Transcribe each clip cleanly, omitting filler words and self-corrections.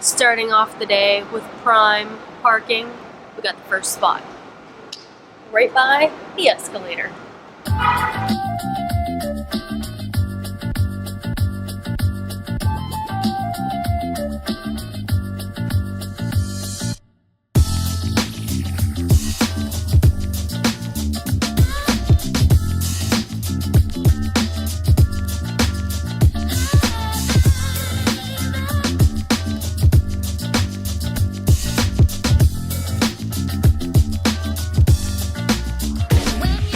Starting off the day with prime parking, we got the first spot. Right by the escalator.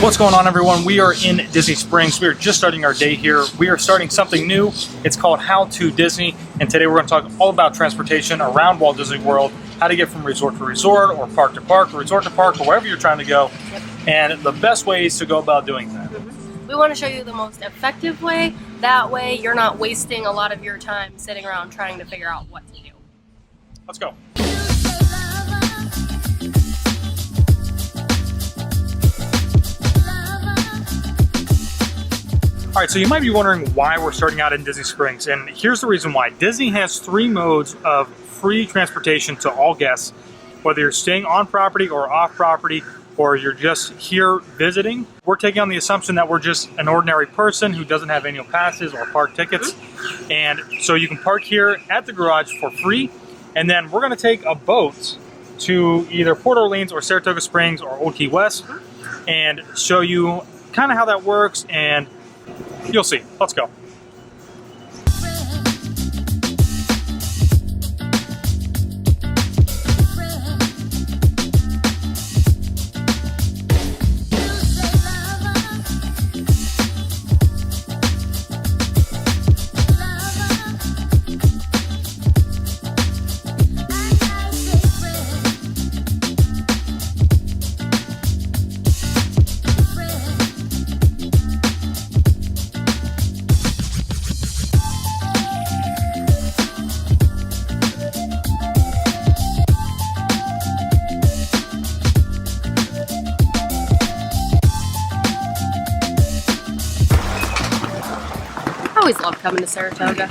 What's going on, everyone? We are in Disney Springs. We are just starting our day here. We are starting something new. It's called How to Disney, and today we're going to talk all about transportation around Walt Disney World, how to get from resort to resort, or park to park, or resort to park, or wherever you're trying to go, and the best ways to go about doing that. We want to show you the most effective way. That way you're not wasting a lot of your time sitting around trying to figure out what to do. Let's go. All right, so you might be wondering why we're starting out in Disney Springs, and here's the reason why. Disney has 3 modes of free transportation to all guests, whether you're staying on property or off property, or you're just here visiting. We're taking on the assumption that we're just an ordinary person who doesn't have annual passes or park tickets, and so you can park here at the garage for free, and then we're gonna take a boat to either Port Orleans or Saratoga Springs or Old Key West and show you kind of how that works, and you'll see. Let's go. I always love coming to Saratoga.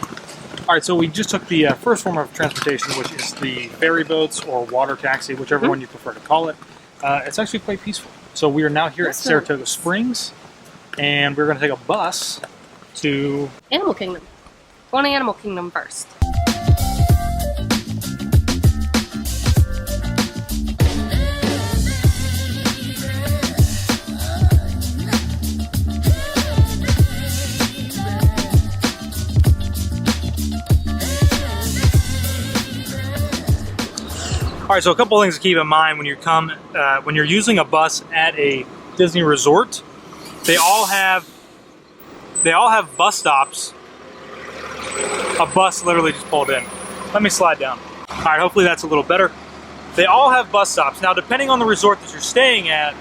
All right, so we just took the first form of transportation, which is the ferry boats or water taxi, whichever one you prefer to call it. It's actually quite peaceful. So we are now here at Saratoga Springs, and we're going to take a bus to Animal Kingdom. Going to Animal Kingdom first. All right, so a couple of things to keep in mind when when you're using a bus at a Disney resort. They all have bus stops. A bus literally just pulled in. Let me slide down. All right, hopefully that's a little better. They all have bus stops. Now, depending on the resort that you're staying at,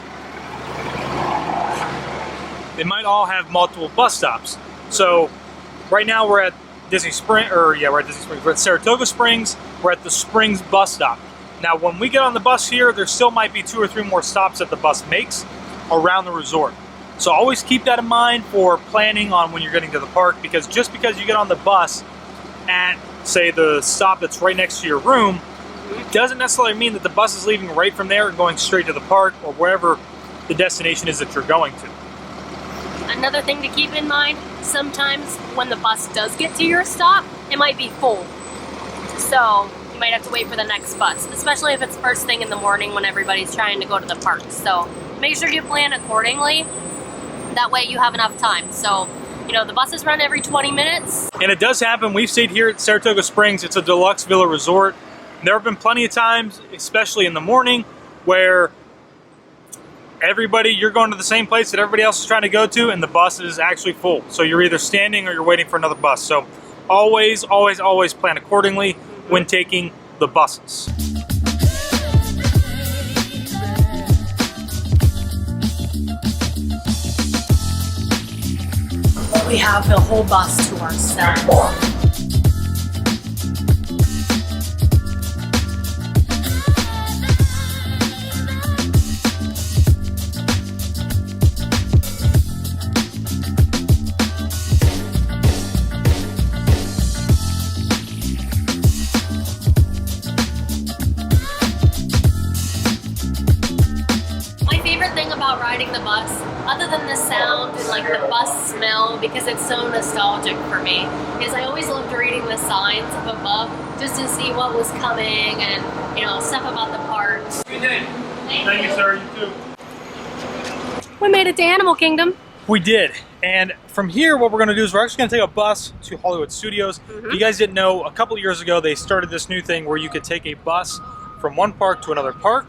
they might all have multiple bus stops. So right now we're at Disney Springs, we're at Disney Springs. We're at Saratoga Springs. We're at the Springs bus stop. Now, when we get on the bus here, there still might be 2 or 3 more stops that the bus makes around the resort. So always keep that in mind for planning on when you're getting to the park, because just because you get on the bus at, say, the stop that's right next to your room, doesn't necessarily mean that the bus is leaving right from there and going straight to the park or wherever the destination is that you're going to. Another thing to keep in mind, sometimes when the bus does get to your stop, it might be full. So you might have to wait for the next bus, especially if it's first thing in the morning when everybody's trying to go to the park. So make sure you plan accordingly. That way you have enough time. So, you know, the buses run every 20 minutes. And it does happen. We've stayed here at Saratoga Springs. It's a deluxe villa resort. There have been plenty of times, especially in the morning, where you're going to the same place that everybody else is trying to go to, and the bus is actually full. So you're either standing or you're waiting for another bus. So always, always, always plan accordingly when taking the buses. We have the whole bus to ourselves. riding the bus, other than the sound and like the bus smell, because it's so nostalgic for me, is I always loved reading the signs up above just to see what was coming and, you know, stuff about the parks. Good day. Thank you, sir. You too. We made it to Animal Kingdom. We did. And from here, what we're going to do is we're actually going to take a bus to Hollywood Studios. If you guys didn't know, a couple years ago, they started this new thing where you could take a bus from one park to another park.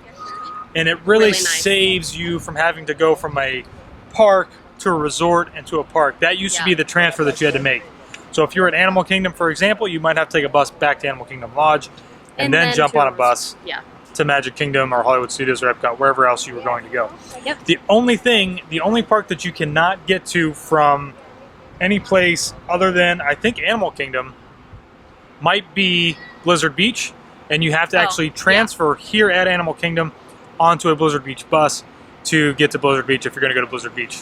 And it really nice. saves you from having to go from a park to a resort and to a park. That used to be the transfer that you had to make. So if you're at Animal Kingdom, for example, you might have to take a bus back to Animal Kingdom Lodge and then jump on a bus to Magic Kingdom or Hollywood Studios or Epcot, wherever else you were going to go. Yep. The only park that you cannot get to from any place other than, I think, Animal Kingdom might be Blizzard Beach. And you have to actually transfer here at Animal Kingdom onto a Blizzard Beach bus to get to Blizzard Beach if you're going to go to Blizzard Beach.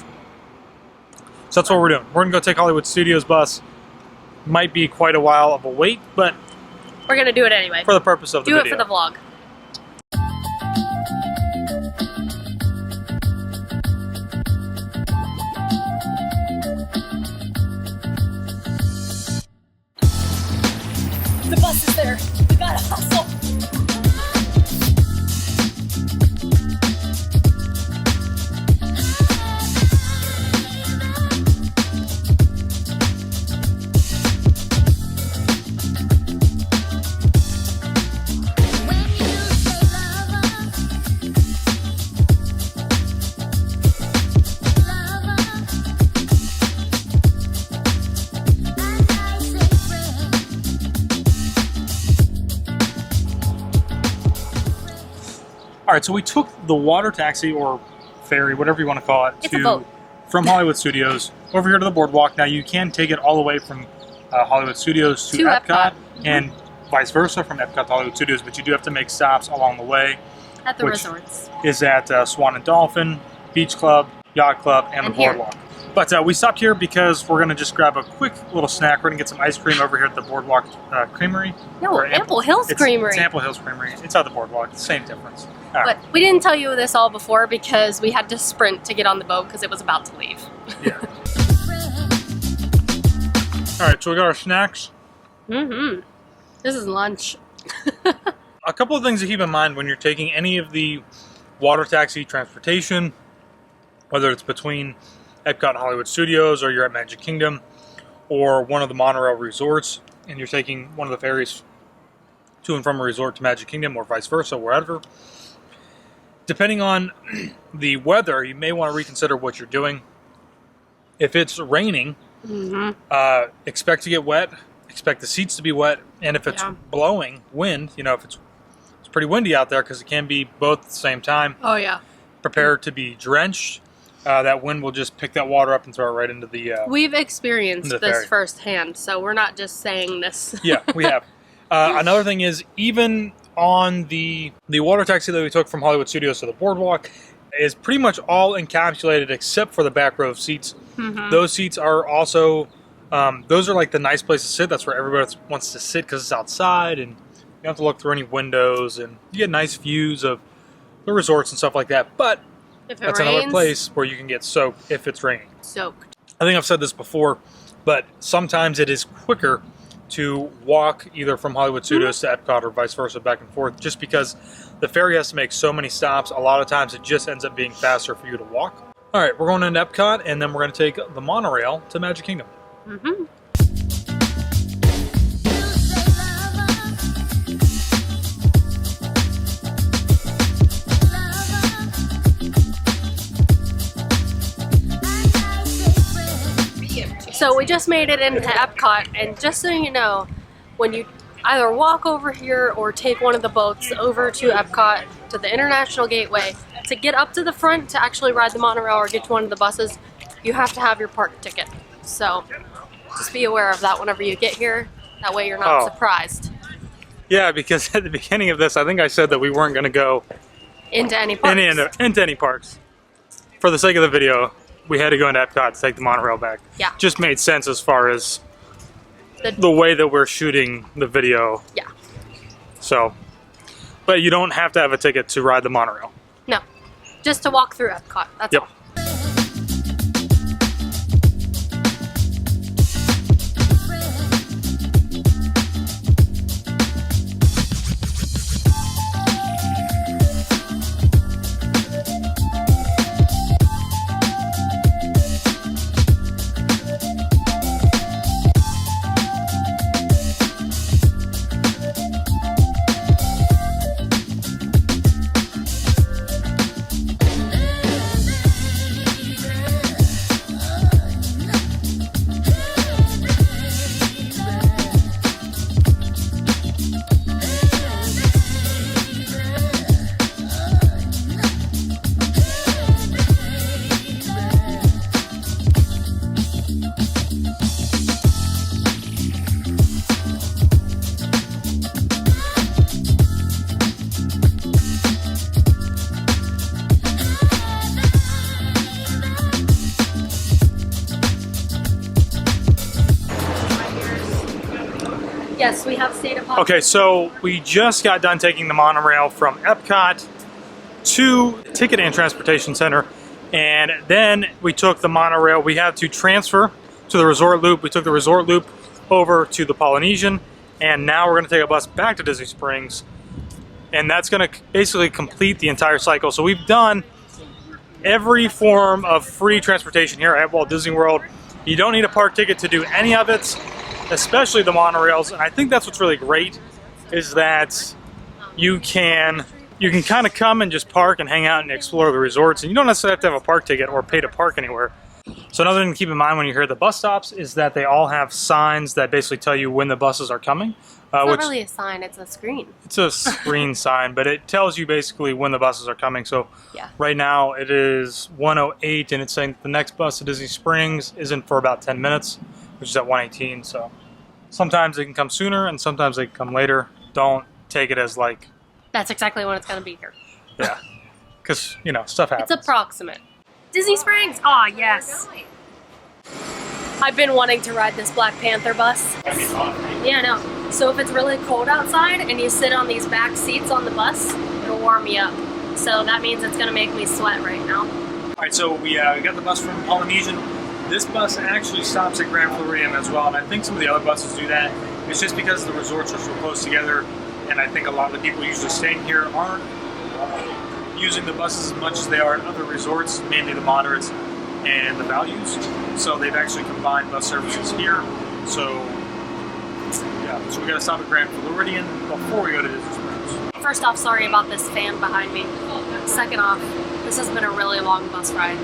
So that's what we're doing. We're going to go take Hollywood Studios bus. Might be quite a while of a wait, but we're going to do it anyway. For the purpose of the video. Do it for the vlog. The bus is there. We gotta hustle. All right, so we took the water taxi or ferry, whatever you want to call it, It's a boat. From Hollywood Studios over here to the boardwalk. Now you can take it all the way from Hollywood Studios to Epcot and vice versa from Epcot to Hollywood Studios, but you do have to make stops along the way. At the resorts. Is at Swan and Dolphin, Beach Club, Yacht Club, and the boardwalk. But we stopped here because we're going to just grab a quick little snack. We're going to get some ice cream over here at the Boardwalk Creamery. No, Ample Hills Creamery. It's Ample Hills Creamery. It's at the boardwalk. Same difference. All right. But we didn't tell you this all before because we had to sprint to get on the boat because it was about to leave. Yeah. All right, so we got our snacks. Mm-hmm. This is lunch. A couple of things to keep in mind when you're taking any of the water taxi transportation, whether it's between Epcot and Hollywood Studios, or you're at Magic Kingdom, or one of the Monorail resorts, and you're taking one of the ferries to and from a resort to Magic Kingdom, or vice versa, wherever. Depending on the weather, you may want to reconsider what you're doing. If it's raining, expect to get wet, expect the seats to be wet, and if it's blowing wind, you know, if it's pretty windy out there, because it can be both at the same time. Oh, yeah. Prepare to be drenched. That wind will just pick that water up and throw it right into the We've experienced this ferry. firsthand, so we're not just saying this. Yeah, we have. Another thing is, even on the water taxi that we took from Hollywood Studios to the boardwalk, is pretty much all encapsulated except for the back row of seats. Those seats are also, those are like the nice place to sit. That's where everybody wants to sit because it's outside, and you don't have to look through any windows, and you get nice views of the resorts and stuff like that. But that's another place where you can get soaked if it's raining. Soaked. I think I've said this before, but sometimes it is quicker to walk either from Hollywood Studios to Epcot or vice versa, back and forth, just because the ferry has to make so many stops. A lot of times it just ends up being faster for you to walk. All right, we're going into Epcot, and then we're going to take the monorail to Magic Kingdom. So we just made it into Epcot, and just so you know, when you either walk over here or take one of the boats over to Epcot, to the International Gateway, to get up to the front to actually ride the monorail or get to one of the buses, you have to have your park ticket. So just be aware of that whenever you get here. That way you're not surprised. Yeah, because at the beginning of this, I think I said that we weren't going to go into any parks. Into any parks. For the sake of the video, we had to go into Epcot to take the monorail back. Yeah. Just made sense as far as the way that we're shooting the video. Yeah. So, but you don't have to have a ticket to ride the monorail. No. Just to walk through Epcot. That's all. we have state of Okay, so we just got done taking the monorail from Epcot to Ticket and Transportation Center, and then we took the monorail. We had to transfer to the resort loop. We took the resort loop over to the Polynesian, and now we're going to take a bus back to Disney Springs, and that's going to basically complete the entire cycle. So we've done every form of free transportation here at Walt Disney World. You don't need a park ticket to do any of it, especially the monorails. And I think that's what's really great, is that you can kind of come and just park and hang out and explore the resorts, and you don't necessarily have to have a park ticket or pay to park anywhere. So another thing to keep in mind when you hear the bus stops is that they all have signs that basically tell you when the buses are coming. It's not really a sign, it's a screen. It's a screen sign, but it tells you basically when the buses are coming. So yeah. Right now it is 1:08, and it's saying the next bus to Disney Springs isn't for about 10 minutes, which is at 1:18. So sometimes they can come sooner and sometimes they can come later. Don't take it as like... That's exactly when it's going to be here. Yeah, because, you know, stuff happens. It's approximate. Disney Springs! Aw, yes. I've been wanting to ride this Black Panther bus. Yeah, no. So if it's really cold outside and you sit on these back seats on the bus, it'll warm you up. So that means it's gonna make me sweat right now. Alright, so we got the bus from Polynesian. This bus actually stops at Grand Floridian as well, and I think some of the other buses do that. It's just because the resorts are so close together, and I think a lot of the people usually staying here aren't using the buses as much as they are at other resorts, mainly the moderates and the values. So they've actually combined bus services here. So yeah, so we gotta stop at Grand Floridian before we go to Disney Springs. First off, sorry about this fan behind me. Second off, this has been a really long bus ride.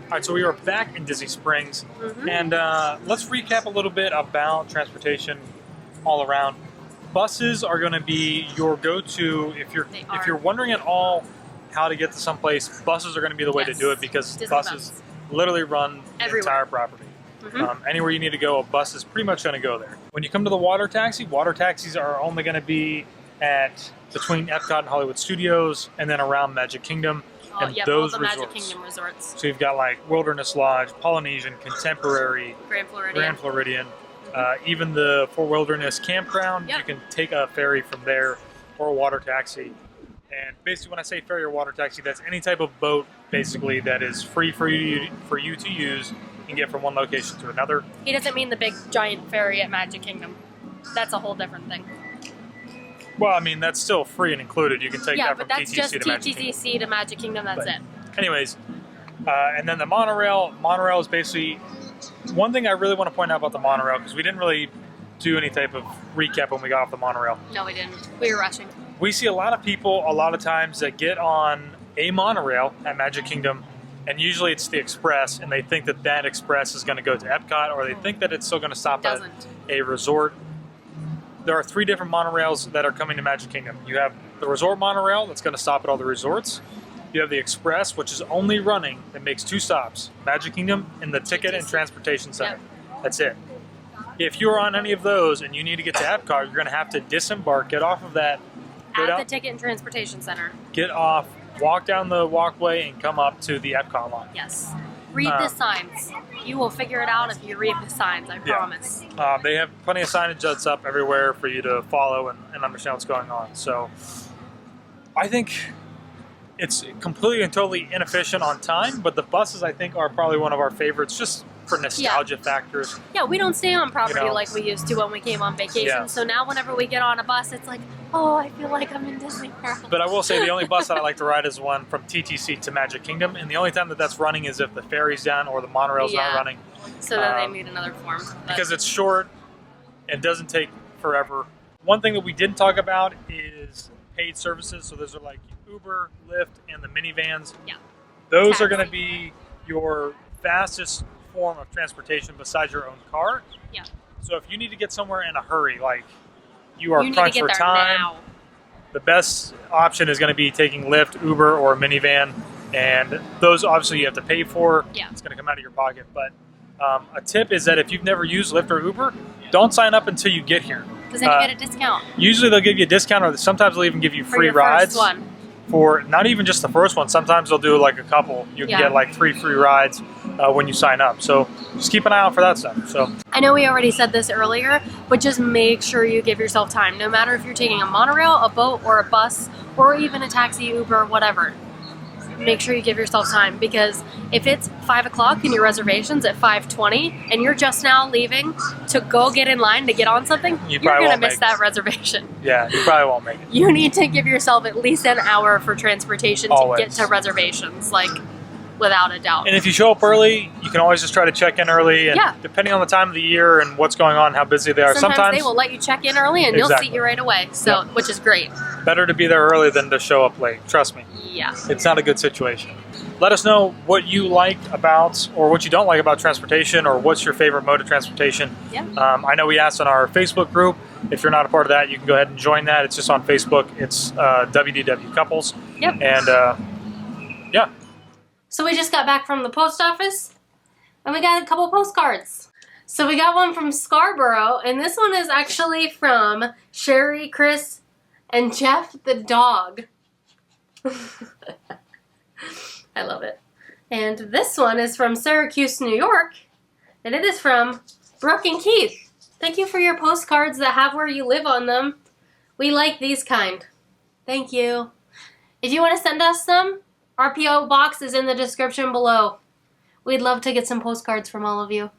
Alright, so we are back in Disney Springs, and let's recap a little bit about transportation all around. Buses are going to be your go-to if you're wondering at all how to get to someplace. Buses are going to be the way to do it, because Disney buses literally run everywhere. the entire property. Anywhere you need to go, a bus is pretty much going to go there. When you come to the water taxis are only going to be at between Epcot and Hollywood Studios, and then around Magic Kingdom. And those all the resorts. Magic Kingdom resorts. So you've got like Wilderness Lodge, Polynesian, Contemporary, Grand Floridian. Even the Fort Wilderness Campground. You can take a ferry from there or a water taxi. And basically when I say ferry or water taxi, that's any type of boat basically that is free for you to use and get from one location to another. He doesn't mean the big giant ferry at Magic Kingdom. That's a whole different thing. Well, I mean, that's still free and included. You can take that from that's just TTC to Magic Kingdom. TTC to Magic Kingdom, that's it. Anyways, and then the monorail. Monorail is basically... One thing I really want to point out about the monorail, because we didn't really do any type of recap when we got off the monorail. No, we didn't. We were rushing. We see a lot of people, a lot of times, that get on a monorail at Magic Kingdom, and usually it's the Express, and they think that that Express is going to go to Epcot, or they think that it's still going to stop at a resort. There are 3 different monorails that are coming to Magic Kingdom. You have the resort monorail that's going to stop at all the resorts. You have the Express, which is only running, that makes 2 stops, Magic Kingdom and the Ticket and Transportation Center. That's it. If you're on any of those and you need to get to Epcot, you're going to have to disembark, get off of that. At the Ticket and Transportation Center. Get off, walk down the walkway, and come up to the Epcot line. Yes. Read the signs. You will figure it out if you read the signs, I promise. They have plenty of signage that's up everywhere for you to follow and understand what's going on. So I think it's completely and totally inefficient on time, but the buses, I think, are probably one of our favorites just for nostalgia factors. Yeah, we don't stay on property like we used to when we came on vacation. So now whenever we get on a bus, it's like, oh, I feel like I'm in Disney World. But I will say the only bus that I like to ride is one from TTC to Magic Kingdom, and the only time that that's running is if the ferry's down or the monorail's not running. So then they need another form. Because it's short and doesn't take forever. One thing that we didn't talk about is paid services. So those are like Uber, Lyft, and the minivans. Yeah. Those are going to be your fastest form of transportation besides your own car. Yeah. So if you need to get somewhere in a hurry, like you are crunched for time, the best option is going to be taking Lyft, Uber, or a minivan, and those obviously you have to pay for. Yeah. It's going to come out of your pocket. But a tip is that if you've never used Lyft or Uber, don't sign up until you get here. Because then you get a discount. Usually they'll give you a discount, or sometimes they'll even give you free rides. First one. For not even just the first one. Sometimes they'll do like a couple. You can get like 3 free rides when you sign up. So just keep an eye out for that stuff. So I know we already said this earlier, but just make sure you give yourself time. No matter if you're taking a monorail, a boat, or a bus, or even a taxi, Uber, whatever. Make sure you give yourself time, because if it's 5 o'clock and your reservation's at 5:20 and you're just now leaving to go get in line to get on something, you're going to miss that reservation. Yeah, you probably won't make it. You need to give yourself at least an hour for transportation to get to reservations, like without a doubt. And if you show up early, you can always just try to check in early, and depending on the time of the year and what's going on, how busy they are. Sometimes they will let you check in early and they'll seat you right away, so which is great. Better to be there early than to show up late. Trust me. Yeah. It's not a good situation. Let us know what you like about or what you don't like about transportation, or what's your favorite mode of transportation. Yeah. I know we asked on our Facebook group. If you're not a part of that, you can go ahead and join that. It's just on Facebook. It's WDW Couples. Yep. And yeah. So we just got back from the post office, and we got a couple postcards. So we got one from Scarborough, and this one is actually from Sherry, Chris, and Jeff the dog. I love it. And this one is from Syracuse, New York, and it is from Brooke and Keith. Thank you for your postcards that have where you live on them. We like these kind. Thank you. If you want to send us some, our P.O. box is in the description below. We'd love to get some postcards from all of you.